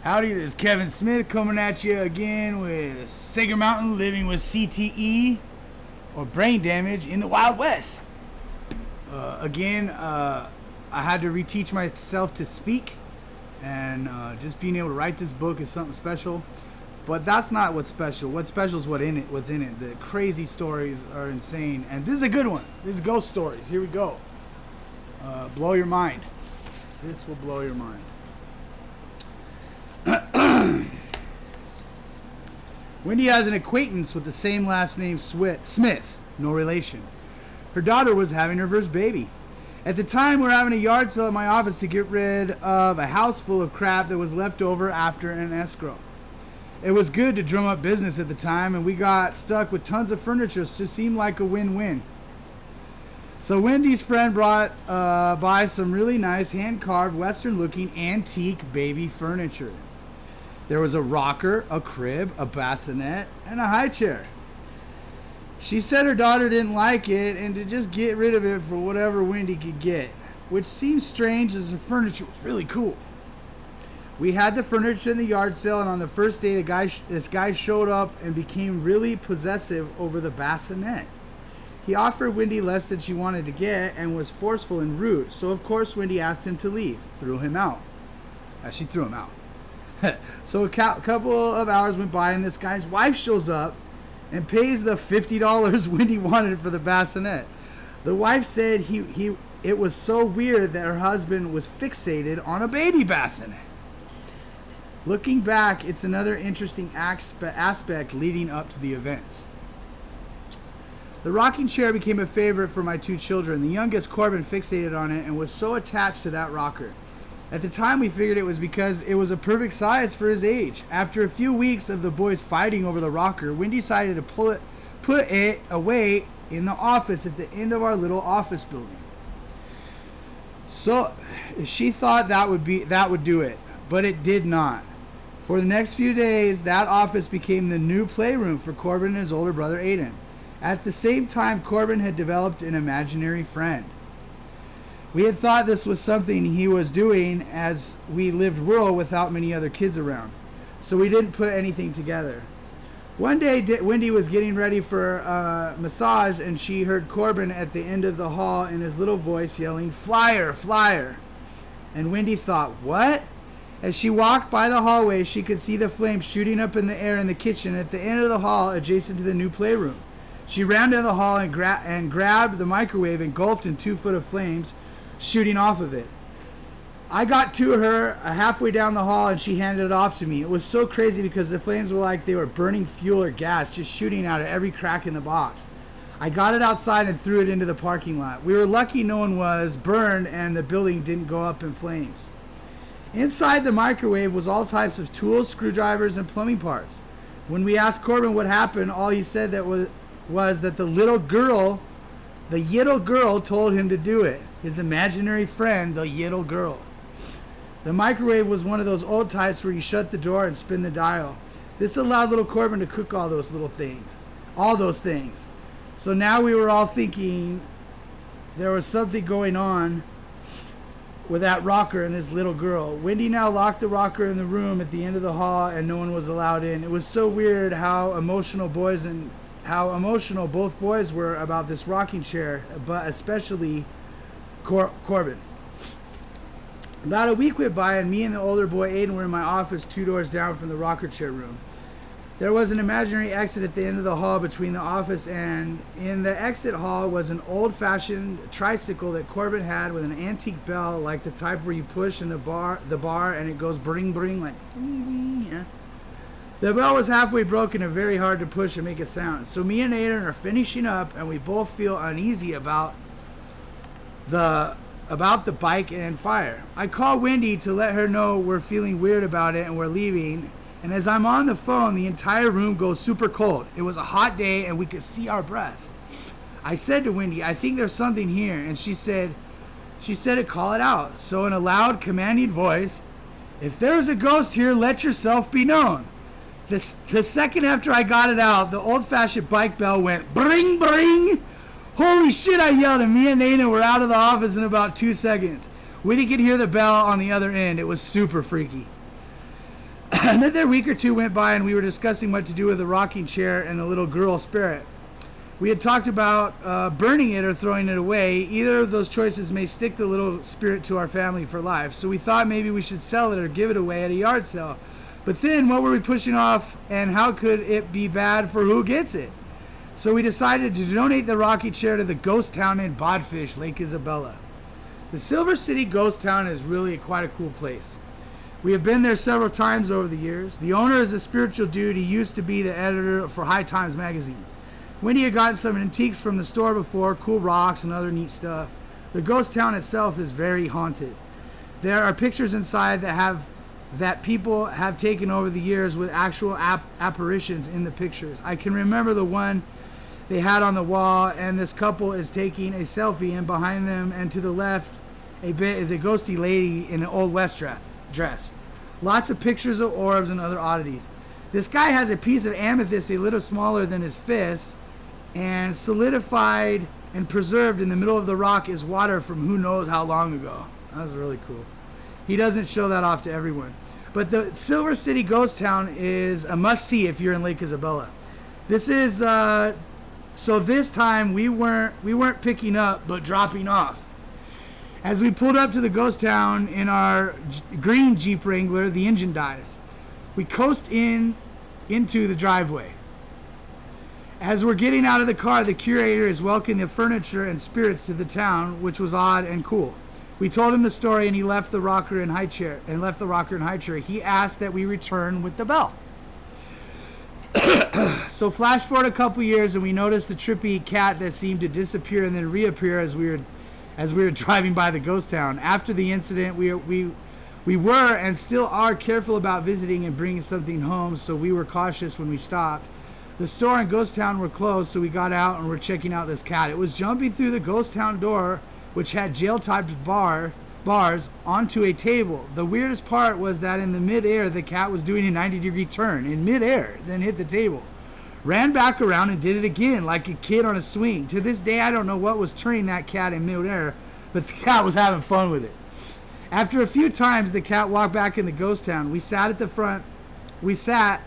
Howdy, this is Kevin Smith coming at you again with Sager Mountain living with CTE or brain damage in the Wild West. I had to reteach myself to speak, and just being able to write this book is something special. But that's not what's special. What's special is what's in it. The crazy stories are insane, and this is a good one. This is ghost stories. Here we go. Blow your mind. This will blow your mind. Wendy has an acquaintance with the same last name, Smith, no relation. Her daughter was having her first baby. At the time, we're having a yard sale at my office to get rid of a house full of crap that was left over after an escrow. It was good to drum up business at the time, and we got stuck with tons of furniture, so it seemed like a win-win. So Wendy's friend brought by some really nice hand-carved, Western-looking antique baby furniture. There was a rocker, a crib, a bassinet, and a high chair. She said her daughter didn't like it and to just get rid of it for whatever Wendy could get, which seemed strange as the furniture was really cool. We had the furniture in the yard sale, and on the first day, this guy showed up and became really possessive over the bassinet. He offered Wendy less than she wanted to get and was forceful and rude, so of course Wendy asked him to leave, threw him out. She threw him out. So a couple of hours went by, and this guy's wife shows up and pays the $50 Wendy wanted for the bassinet. The wife said it was so weird that her husband was fixated on a baby bassinet. Looking back, it's another interesting aspect leading up to the events. The rocking chair became a favorite for my two children. The youngest, Corbin, fixated on it and was so attached to that rocker. At the time, we figured it was because it was a perfect size for his age. After a few weeks of the boys fighting over the rocker, Wendy decided to put it away in the office at the end of our little office building. So she thought that would do it, but it did not. For the next few days, that office became the new playroom for Corbin and his older brother Aiden. At the same time, Corbin had developed an imaginary friend. We had thought this was something he was doing as we lived rural without many other kids around, so we didn't put anything together. One day, Wendy was getting ready for a massage, and she heard Corbin at the end of the hall in his little voice yelling, "Flyer, flyer!" And Wendy thought, what? As she walked by the hallway, she could see the flames shooting up in the air in the kitchen at the end of the hall adjacent to the new playroom. She ran down the hall and grabbed the microwave engulfed in 2 foot of flames shooting off of it. I got to her halfway down the hall and she handed it off to me. It was so crazy because the flames were like they were burning fuel or gas, just shooting out of every crack in the box. I got it outside and threw it into the parking lot. We were lucky no one was burned and the building didn't go up in flames. Inside the microwave was all types of tools, screwdrivers, and plumbing parts. When we asked Corbin what happened, all he said was that the little girl told him to do it. His imaginary friend, the little girl. The microwave was one of those old types where you shut the door and spin the dial. This allowed little Corbin to cook all those things. So now we were all thinking there was something going on with that rocker and this little girl. Wendy now locked the rocker in the room at the end of the hall and no one was allowed in. It was so weird how emotional both boys were about this rocking chair, but especially Corbin. About a week went by and me and the older boy Aiden were in my office 2 doors down from the rocker chair room. There was an imaginary exit at the end of the hall between the office, and in the exit hall was an old-fashioned tricycle that Corbin had with an antique bell like the type where you push in the bar and it goes bring bring like yeah. The bell was halfway broken and very hard to push and make a sound. So me and Aiden are finishing up and we both feel uneasy about the bike and fire. I call Wendy to let her know we're feeling weird about it and we're leaving. And as I'm on the phone, the entire room goes super cold. It was a hot day and we could see our breath. I said to Wendy, I think there's something here. And she said to call it out. So in a loud, commanding voice, if there's a ghost here, let yourself be known. The second after I got it out, the old-fashioned bike bell went bring, bring. Holy shit, I yelled, and me and Nana were out of the office in about 2 seconds. Wendy could hear the bell on the other end. It was super freaky. Another week or two went by and we were discussing what to do with the rocking chair and the little girl spirit. We had talked about burning it or throwing it away. Either of those choices may stick the little spirit to our family for life. So we thought maybe we should sell it or give it away at a yard sale. But then what were we pushing off, and how could it be bad for who gets it? So we decided to donate the rocking chair to the ghost town in Bodfish, Lake Isabella. The Silver City ghost town is really quite a cool place. We have been there several times over the years. The owner is a spiritual dude. He used to be the editor for High Times magazine. Wendy had gotten some antiques from the store before, cool rocks and other neat stuff. The ghost town itself is very haunted. There are pictures inside that people have taken over the years with actual apparitions in the pictures. I can remember the one they had on the wall, and this couple is taking a selfie, and behind them and to the left a bit is a ghosty lady in an Old West dress. Lots of pictures of orbs and other oddities. This guy has a piece of amethyst a little smaller than his fist, and solidified and preserved in the middle of the rock is water from who knows how long ago. That's really cool. He doesn't show that off to everyone. But the Silver City Ghost Town is a must-see if you're in Lake Isabella. This is so this time we weren't picking up but dropping off. As we pulled up to the ghost town in our green Jeep Wrangler, the engine dies. We coast into the driveway. As we're getting out of the car, the curator is welcoming the furniture and spirits to the town, which was odd and cool. We told him the story, and he left the rocker in high chair. He asked that we return with the bell. So flash forward a couple years, and we noticed the trippy cat that seemed to disappear and then reappear as we were driving by the ghost town. After the incident, we were and still are careful about visiting and bringing something home, so we were cautious when we stopped. The store and ghost town were closed, so we got out and were checking out this cat. It was jumping through the ghost town door, which had jail-type bars, onto a table. The weirdest part was that in the mid-air, the cat was doing a 90-degree turn in mid-air, then hit the table. Ran back around and did it again, like a kid on a swing. To this day, I don't know what was turning that cat in mid-air, but the cat was having fun with it. After a few times, the cat walked back in the ghost town. We sat at the front. We said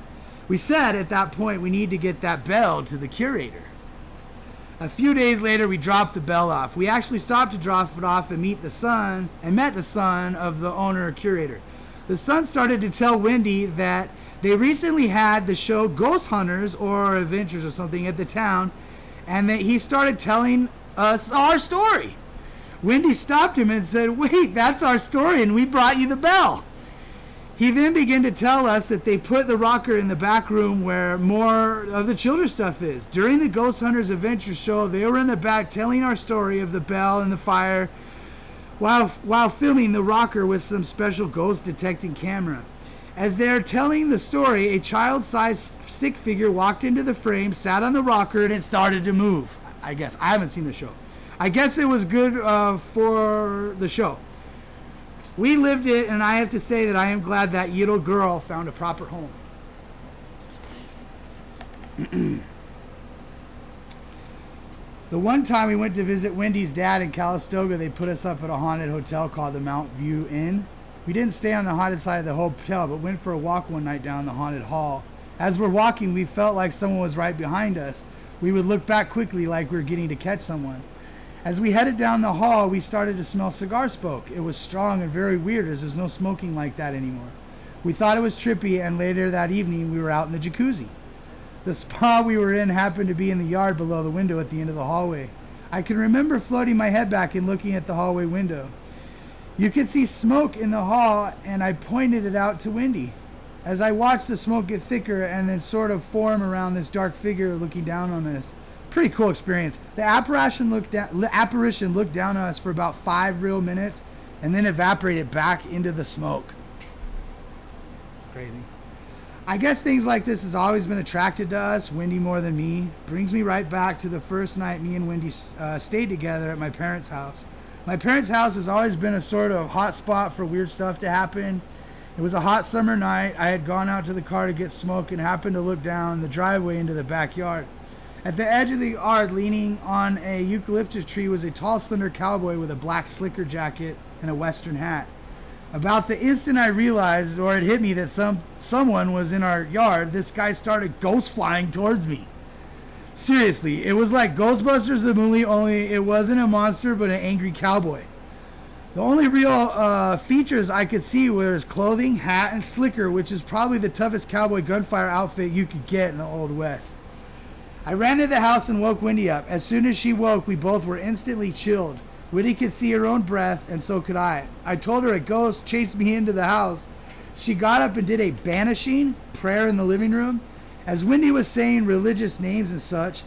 at that point we need to get that bell to the curator. A few days later, we dropped the bell off. We actually stopped to drop it off and met the son of the owner or curator. The son started to tell Wendy that they recently had the show Ghost Hunters or Adventures or something at the town, and that he started telling us our story. Wendy stopped him and said, "Wait, that's our story, and we brought you the bell." He then began to tell us that they put the rocker in the back room where more of the children's stuff is. During the Ghost Hunters Adventure show, they were in the back telling our story of the bell and the fire while filming the rocker with some special ghost detecting camera. As they're telling the story, a child-sized stick figure walked into the frame, sat on the rocker, and it started to move. I guess. I haven't seen the show. I guess it was good for the show. We lived it, and I have to say that I am glad that little girl found a proper home. The one time we went to visit Wendy's dad in Calistoga, they put us up at a haunted hotel called the Mount View Inn. We didn't stay on the haunted side of the hotel, but went for a walk one night down the haunted hall. As we're walking, we felt like someone was right behind us. We would look back quickly like we were getting to catch someone. As we headed down the hall, we started to smell cigar smoke. It was strong and very weird, as there's no smoking like that anymore. We thought it was trippy, and later that evening we were out in the jacuzzi. The spa we were in happened to be in the yard below the window at the end of the hallway. I can remember floating my head back and looking at the hallway window. You could see smoke in the hall, and I pointed it out to Wendy. As I watched the smoke get thicker and then sort of form around this dark figure looking down on us. Pretty cool experience. The apparition looked down on us for about 5 real minutes and then evaporated back into the smoke. Crazy. I guess things like this has always been attracted to us, Wendy more than me. Brings me right back to the first night me and Wendy stayed together at my parents' house. My parents' house has always been a sort of hot spot for weird stuff to happen. It was a hot summer night. I had gone out to the car to get smoke and happened to look down the driveway into the backyard. At the edge of the yard, leaning on a eucalyptus tree, was a tall, slender cowboy with a black slicker jacket and a western hat. About the instant I realized, or it hit me, that someone was in our yard, this guy started ghost flying towards me. Seriously, it was like Ghostbusters the movie, only it wasn't a monster but an angry cowboy. The only real features I could see were his clothing, hat, and slicker, which is probably the toughest cowboy gunfire outfit you could get in the Old West. I ran to the house and woke Wendy up. As soon as she woke, we both were instantly chilled. Wendy could see her own breath, and so could I. I told her a ghost chased me into the house. She got up and did a banishing prayer in the living room. As Wendy was saying religious names and such,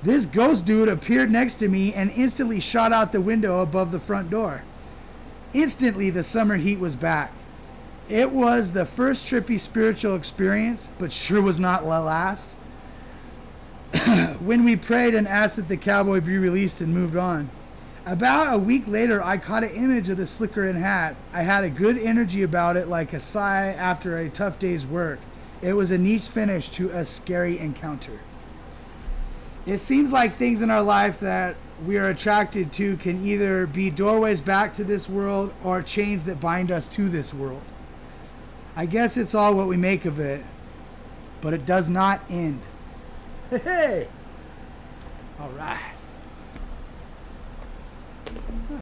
this ghost dude appeared next to me and instantly shot out the window above the front door. Instantly, the summer heat was back. It was the first trippy spiritual experience, but sure was not the last. When we prayed and asked that the cowboy be released and moved on. About a week later, I caught an image of the slicker and hat. I had a good energy about it, like a sigh after a tough day's work. It was a neat finish to a scary encounter. It seems like things in our life that we are attracted to can either be doorways back to this world or chains that bind us to this world. I guess it's all what we make of it, but it does not end. Hey! All right.